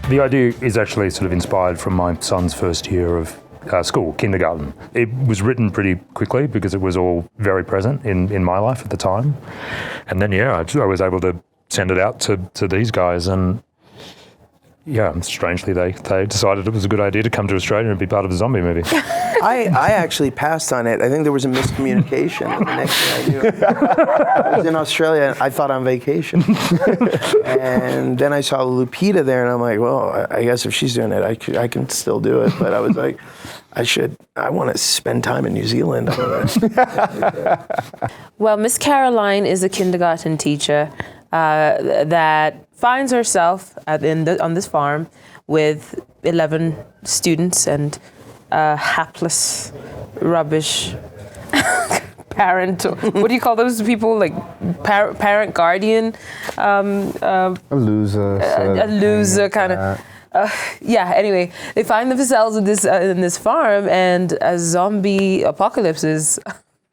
The idea is actually sort of inspired from my son's first year of school, kindergarten. It was written pretty quickly because it was all very present in my life at the time. And then, I was able to send it out to these guys, and strangely they decided it was a good idea to come to Australia and be part of a zombie movie. I actually passed on it. I think there was a miscommunication. The next thing I knew, I was in Australia and I thought on vacation. And then I saw Lupita there and I'm like, well, I guess if she's doing it, I can still do it. But I was like, I want to spend time in New Zealand. Well, Miss Caroline is a kindergarten teacher that finds herself on this farm with 11 students and hapless, rubbish parent. What do you call those people? Like parent, guardian? A loser. A loser kind of. Anyway, they find themselves in this farm, and a zombie apocalypse is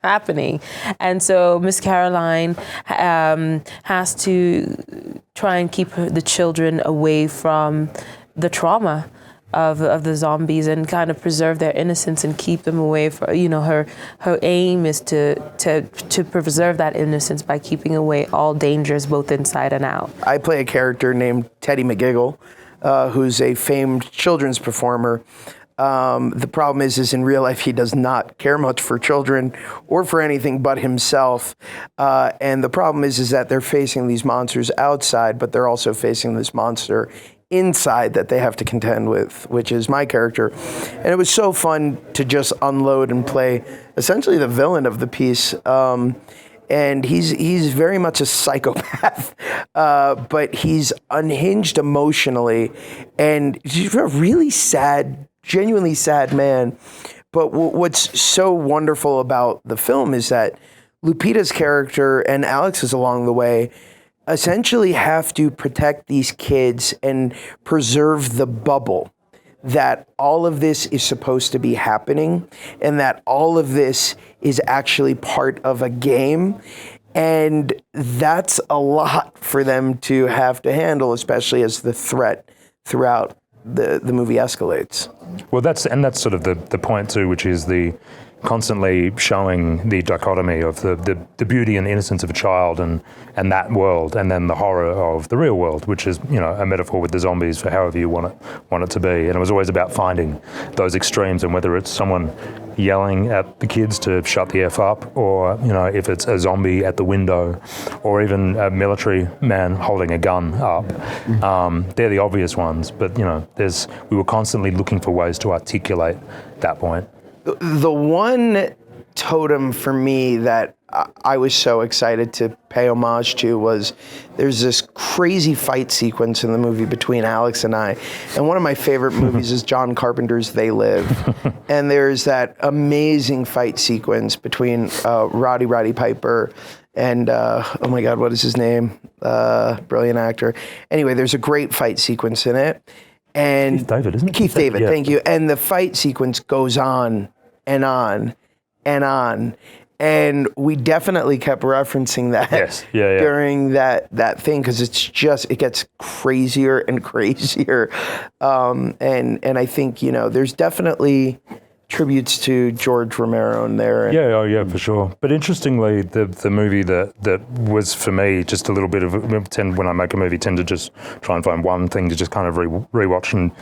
happening. And so Miss Caroline has to try and keep the children away from the trauma of the zombies and kind of preserve their innocence and keep them away from, her aim is to preserve that innocence by keeping away all dangers both inside and out. I play a character named Teddy McGiggle, who's a famed children's performer. The problem is in real life, he does not care much for children or for anything but himself. And the problem is that they're facing these monsters outside, but they're also facing this monster inside that they have to contend with, which is my character. And it was so fun to just unload and play essentially the villain of the piece. And he's very much a psychopath, but he's unhinged emotionally, and he's a really sad, genuinely sad man. But what's so wonderful about the film is that Lupita's character and Alex's along the way essentially have to protect these kids and preserve the bubble that all of this is supposed to be happening and that all of this is actually part of a game. And that's a lot for them to have to handle, especially as the threat throughout the movie escalates. Well, that's sort of the point too, which is the constantly showing the dichotomy of the beauty and innocence of a child and that world, and then the horror of the real world, which is a metaphor with the zombies for however you want it to be. And it was always about finding those extremes, and whether it's someone yelling at the kids to shut the F up, or if it's a zombie at the window, or even a military man holding a gun up. They're the obvious ones, but we were constantly looking for ways to articulate that point. The one totem for me that I was so excited to pay homage to was there's this crazy fight sequence in the movie between Alex and I. And one of my favorite movies is John Carpenter's They Live. And there's that amazing fight sequence between Roddy Piper and, oh my God, what is his name? Brilliant actor. Anyway, there's a great fight sequence in it. And Keith David, isn't it? Keith David, yeah. Thank you. And the fight sequence goes on and on and on. And we definitely kept referencing that during that thing, because it gets crazier and crazier. And I think, there's definitely tributes to George Romero in there. Yeah, for sure. But interestingly, the movie that was for me just a little bit of when I make a movie, tend to just try and find one thing to just kind of rewatch and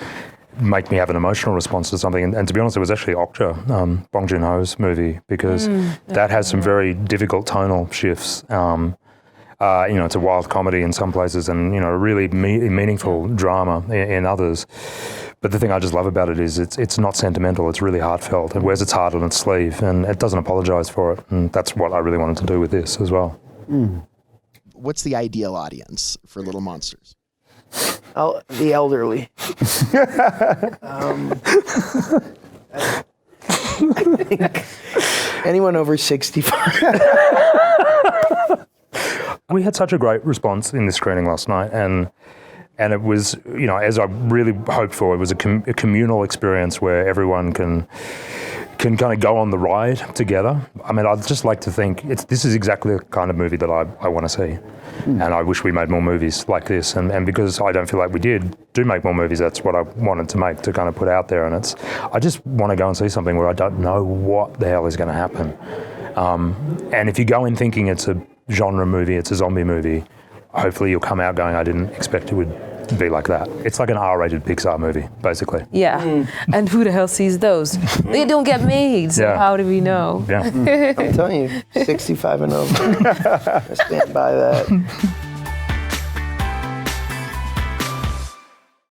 make me have an emotional response to something. And to be honest, it was actually Okja, Bong Joon-ho's movie, because that has some very difficult tonal shifts. It's a wild comedy in some places and, really meaningful drama in others. But the thing I just love about it is it's not sentimental, it's really heartfelt. It wears its heart on its sleeve and it doesn't apologize for it. And that's what I really wanted to do with this as well. What's the ideal audience for Little Monsters? The elderly. I think anyone over 65. We had such a great response in this screening last night, and it was, as I really hoped for, it was a communal experience where everyone can can kind of go on the ride together. I mean, I'd just like to think this is exactly the kind of movie that I want to see. And I wish we made more movies like this. And because I don't feel like we do make more movies, that's what I wanted to make, to kind of put out there. And I just want to go and see something where I don't know what the hell is going to happen. And if you go in thinking it's a genre movie, it's a zombie movie, hopefully you'll come out going, I didn't expect it would be like that. It's like an R-rated Pixar movie, basically. Yeah. And who the hell sees those? They don't get made, so how do we know? Yeah. I'm telling you, 65 and over. I stand by that.